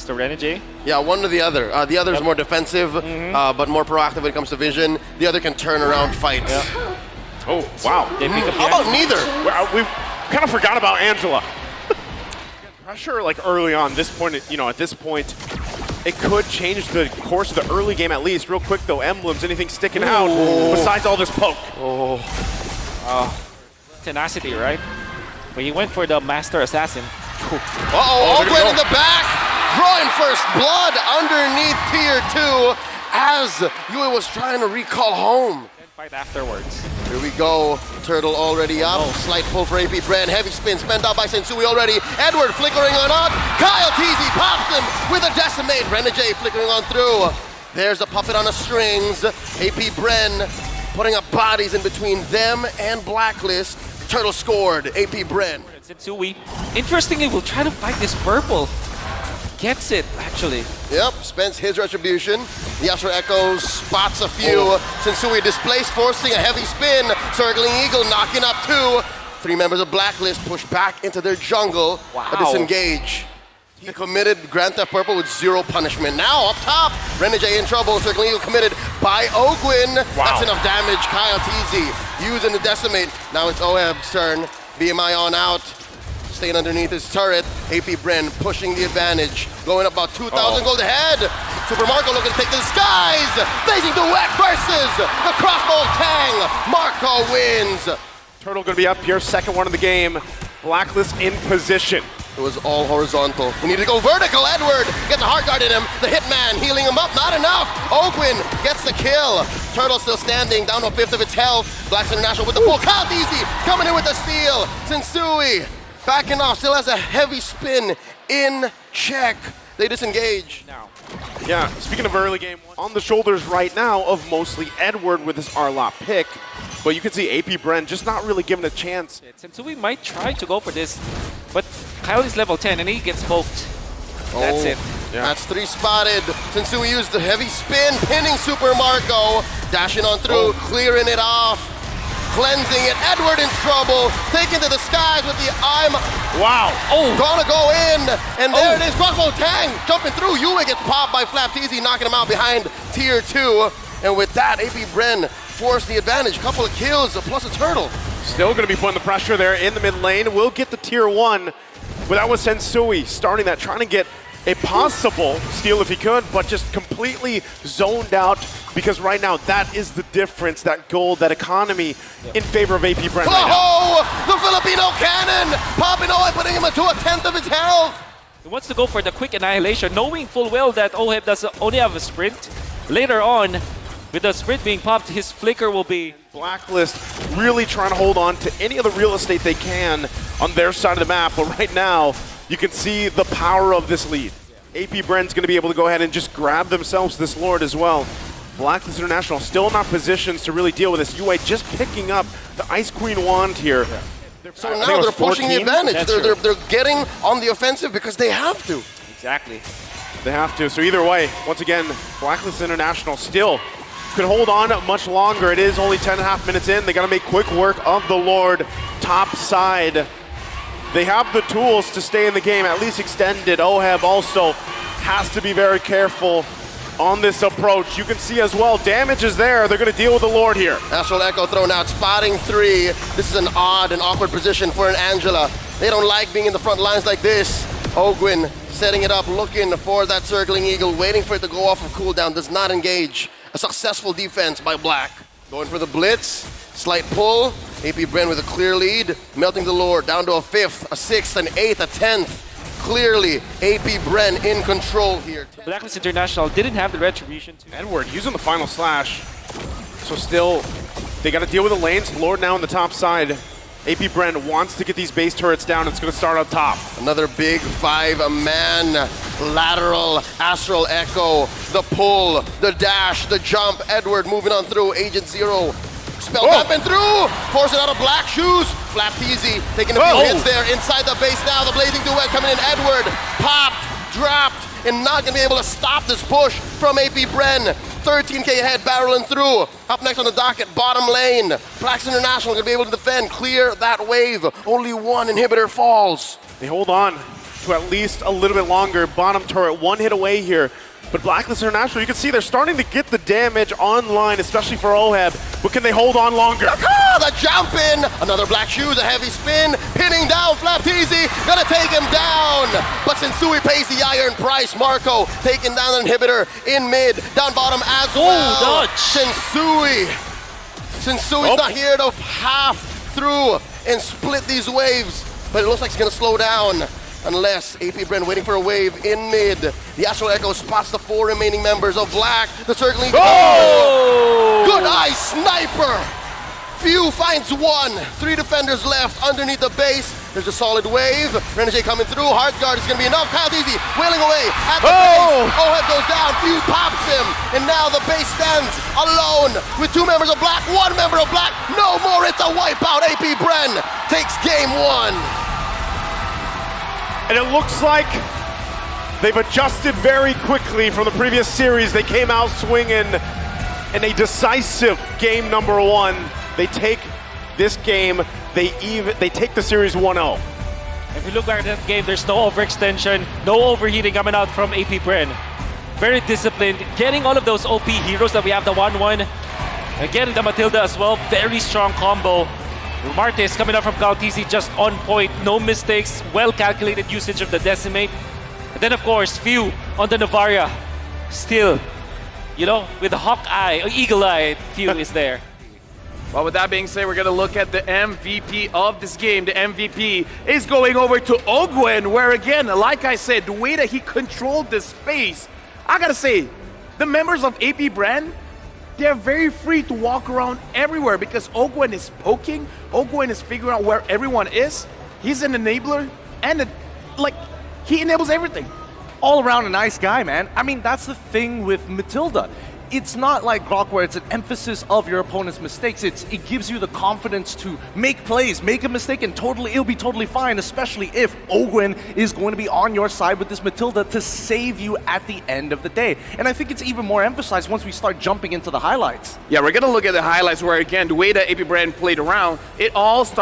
Mr. Renegade? Yeah, one or the other. The other is more defensive, but more proactive when it comes to vision. The other can turn around fights. Yeah. Oh, wow. They pick up How about neither? We've kind of forgot about Angela. Pressure like early on. This point, at this point, it could change the course of the early game at least. Real quick though, emblems, anything sticking out besides all this poke? Tenacity, right? But he went for the Master Assassin. Oakland in the back, drawing first blood underneath tier 2 as Yui was trying to recall home. Fight afterwards. Here we go. Turtle already up. Slight pull for AP Bren. Heavy spin spent out by Sensui already. Edward flickering on up. Kyle Teasy pops him with a decimate. Renegade flickering on through. There's a puppet on the strings. AP Bren putting up bodies in between them and Blacklist. Turtle scored. AP Bren. Sensui, interestingly, will try to fight this purple. Gets it, actually. Yep, spends his retribution. The Astral Echo spots a few. Sensui displaced, forcing a heavy spin. Circling Eagle knocking up 2. 3 members of Blacklist push back into their jungle. A disengage. He committed Grand Theft Purple with 0 punishment. Now up top, Renegade in trouble. Circling Eagle committed by Ogwin. That's enough damage. Kyle Teasy using the decimate. Now it's Oheb's turn. BMI on out. Staying underneath his turret. AP Bren pushing the advantage. Going up about 2,000 gold ahead. Super Marco looking to take to the skies. Blazing duet versus the crossbow Tang. Marco wins. Turtle gonna be up here, second one of the game. Blacklist in position. It was all horizontal. We need to go vertical. Edward gets the heart guard in him. The hitman healing him up. Not enough. Oakwin gets the kill. Turtle still standing, down to a 1/5 of its health. Blacks International with the pull. Kyle Easy coming in with the steal. Sensui backing off, still has a heavy spin in check. They disengage. Now. Yeah, speaking of early game, on the shoulders right now of mostly Edward with his Arlot pick. But you can see AP Bren just not really given a chance. Sensui might try to go for this, but Kyle is level 10 and he gets poked. That's it. Yeah. That's 3 spotted. Sensui used the heavy spin, pinning Super Marco. Dashing on through, clearing it off. Cleansing it. Edward in trouble. Taken to the skies with the gonna go in. And there it is. Crossbow Tang jumping through. Yue gets popped by Flap Teasy, knocking him out behind tier 2. And with that, AP Bren forced the advantage. Couple of kills plus a turtle. Still going to be putting the pressure there in the mid lane. We'll get the tier 1. But that was Sensui starting that, trying to get a possible steal if he could, but just completely zoned out because right now that is the difference, that gold, that economy in favor of AP Bren right now. The Filipino cannon! Popping away, putting him into a 1/10 of his health. He wants to go for the quick annihilation, knowing full well that Oheb does only have a sprint. Later on, with the sprint being popped, his flicker will be... Blacklist really trying to hold on to any of the real estate they can on their side of the map, but right now, you can see the power of this lead. AP Bren's going to be able to go ahead and just grab themselves this Lord as well. Blacklist International still not positions to really deal with this. UA just picking up the Ice Queen wand here. Yeah. So now they're pushing the advantage. They're getting on the offensive because they have to. Exactly. They have to. So either way, once again, Blacklist International still could hold on much longer. It is only 10.5 minutes in. They got to make quick work of the Lord top side. They have the tools to stay in the game, at least extended. Oheb also has to be very careful on this approach. You can see as well, damage is there. They're going to deal with the Lord here. Astral Echo thrown out, spotting 3. This is an odd and awkward position for an Angela. They don't like being in the front lines like this. Ogwin setting it up, looking for that circling eagle, waiting for it to go off of cooldown, does not engage. A successful defense by Black. Going for the blitz, slight pull. AP Bren with a clear lead, melting the Lord down to a 5th, a 6th, an 8th, a 10th. Clearly, AP Bren in control here. Blacklist International didn't have the retribution. Edward using the final slash. So still, they got to deal with the lanes. Lord now on the top side. AP Bren wants to get these base turrets down. It's going to start up top. Another big 5-man lateral Astral Echo. The pull, the dash, the jump. Edward moving on through. Agent Zero. Spell tapping through. Forcing out of Black Shoes. Flap Teasy taking a few hits there. Inside the base now. The Blazing Duet coming in. Edward popped, dropped, and not going to be able to stop this push from AP Bren. 13K ahead, barreling through. Up next on the docket, bottom lane. Blacks International going to be able to defend, clear that wave. Only 1 inhibitor falls. They hold on. to at least a little bit longer. Bottom turret, one hit away here. But Blacklist International, you can see they're starting to get the damage online, especially for OHEB. But can they hold on longer? The jump in, another black shoes, a heavy spin, pinning down Flapteezy, gonna take him down. But Sensui pays the iron price. Marco taking down an inhibitor in mid, down bottom as well. dodge. Sensui's not here to half through and split these waves, but it looks like it's gonna slow down. Unless AP Bren waiting for a wave in mid. The Astral Echo spots the 4 remaining members of Black. The circling. Oh! Good eye sniper! Few finds 1. 3 defenders left underneath the base. There's a solid wave. Renegade coming through. Heartguard is going to be enough. Easy wailing away at the base. OHEB goes down. Few pops him. And now the base stands alone with 2 members of Black, 1 member of Black. No more. It's a wipeout. AP Bren takes game 1. And it looks like they've adjusted very quickly from the previous series. They came out swinging in a decisive game number 1. They take this game, they take the series 1-0. If you look back at that game, there's no overextension, no overheating coming out from AP Bren. Very disciplined, getting all of those OP heroes that we have, the 1-1. Again, the Matilda as well, very strong combo. Martes coming up from Caltisi just on point, no mistakes, well-calculated usage of the Decimate. And then, of course, Few on the Navaria. Still, you know, with the Hawkeye, Eagle Eye, Few is there. Well, with that being said, we're going to look at the MVP of this game. The MVP is going over to Ogwen, where again, like I said, the way that he controlled the space, I got to say, the members of AP Bren, they're very free to walk around everywhere because Ogwen is poking, Ogwen is figuring out where everyone is. He's an enabler, and he enables everything. All around a nice guy, man. I mean, that's the thing with Matilda. It's not like Grok where it's an emphasis of your opponent's mistakes. It gives you the confidence to make plays, make a mistake, and it'll be totally fine, especially if Ogwen is going to be on your side with this Matilda to save you at the end of the day. And I think it's even more emphasized once we start jumping into the highlights. Yeah, we're going to look at the highlights where, again, the way that AP Bren played around, it all starts